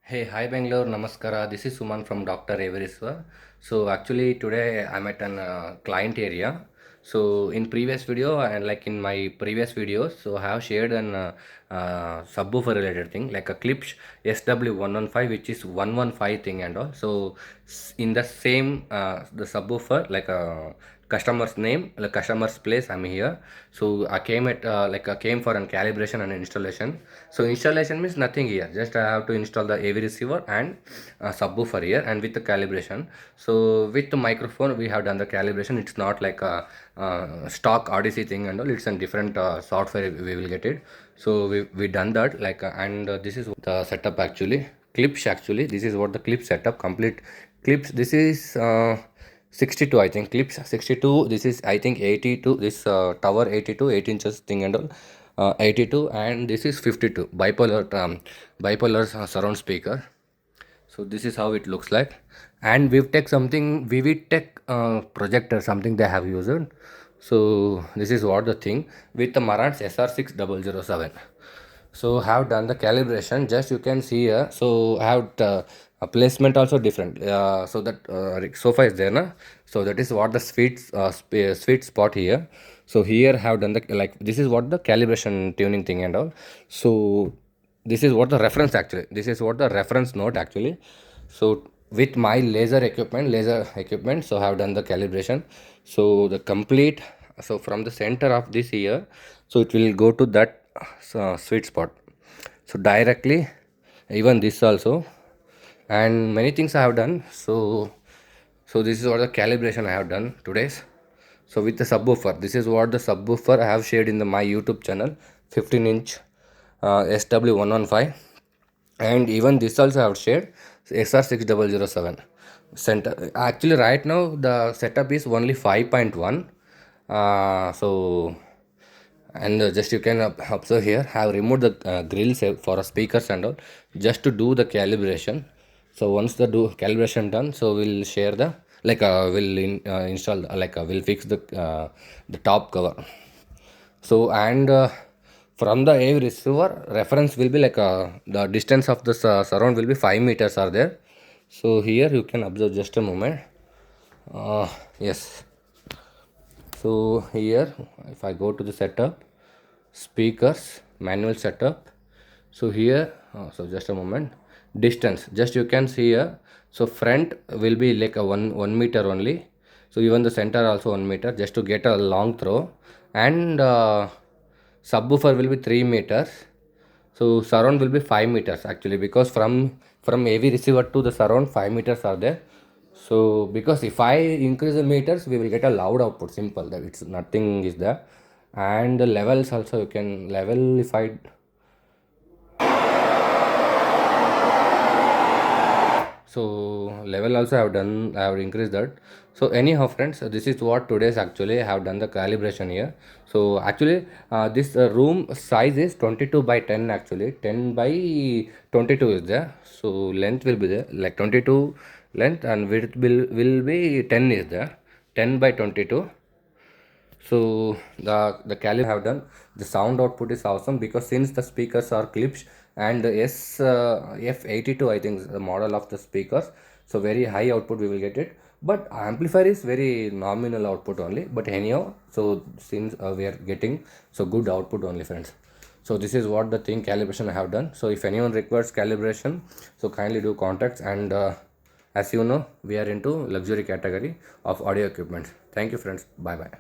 Hey, hi Bangalore, Namaskara. This is Suman from Dr.AV RECEIVER. So actually today I'm at an client area. So in previous video and like in my previous videos, so I have shared an subwoofer related thing like a Klipsch SW115, which is 115 thing and all. So in the same the subwoofer like a customer's name, like customer's place, I'm here. So I came at I came for an calibration and installation. So installation means nothing here, just I have to install the AV receiver and subwoofer here and with the calibration. So with the microphone we have done the calibration. It's not like a stock Odyssey thing and all, it's a different software we will get it. So we done that and this is the setup actually. Klipsch actually, this is what the Klipsch setup complete. Klipsch, this is 62, I think. Klipsch 62, this is I think 82, this tower 82, 8 inches thing and all, 82, and this is 52 bipolar surround speaker. So this is how it looks like. And Vivtek something, Vivitek projector something they have used. So this is what the thing with the Marantz SR6007. So have done the calibration, just you can see here. So I have a placement also different, so that sofa is there na. So that is what the sweet spot here. So here have done the, like, this is what the calibration tuning thing and all. So this is what the reference actually, this is what the reference note actually. So with my laser equipment, so I have done the calibration. So the complete, so from the center of this here, so it will go to that sweet spot. So directly, even this also, and many things I have done. So this is what the calibration I have done today's. So with the subwoofer, this is what the subwoofer I have shared in my YouTube channel, 15-inch SW115, and even this also I have shared, SR6007 center. Actually right now the setup is only 5.1. So and just you can observe here, have removed the grills for speakers and all, just to do the calibration. So once the calibration done, so we'll share the install we'll fix the top cover. So and from the AV receiver reference will be the distance of the surround will be 5 meters are there. So here you can observe, just a moment. Yes. So here if I go to the setup, speakers, manual setup. So here, so just a moment, distance, just you can see here. So front will be like a 1 meter only. So even the center also 1 meter, just to get a long throw. And subwoofer will be 3 meters. So surround will be 5 meters actually, because from AV receiver to the surround 5 meters are there. So because if I increase the meters, we will get a loud output, simple, that it's nothing is there. And the levels also you can level, if I, so level also I have done, I have increased that. So anyhow friends, this is what today's actually I have done the calibration here. So actually this room size is 22 by 10 actually, 10 by 22 is there. So length will be there like 22 length, and width will be 10 is there, 10 by 22. So the caliber have done, the sound output is awesome, because since the speakers are Klipsch and the F82 I think is the model of the speakers, so very high output we will get it. But amplifier is very nominal output only, but anyhow, so since we are getting so good output only friends. So this is what the thing calibration I have done. So if anyone requires calibration, so kindly do contacts. And as you know, we are into luxury category of audio equipment. Thank you friends, bye bye.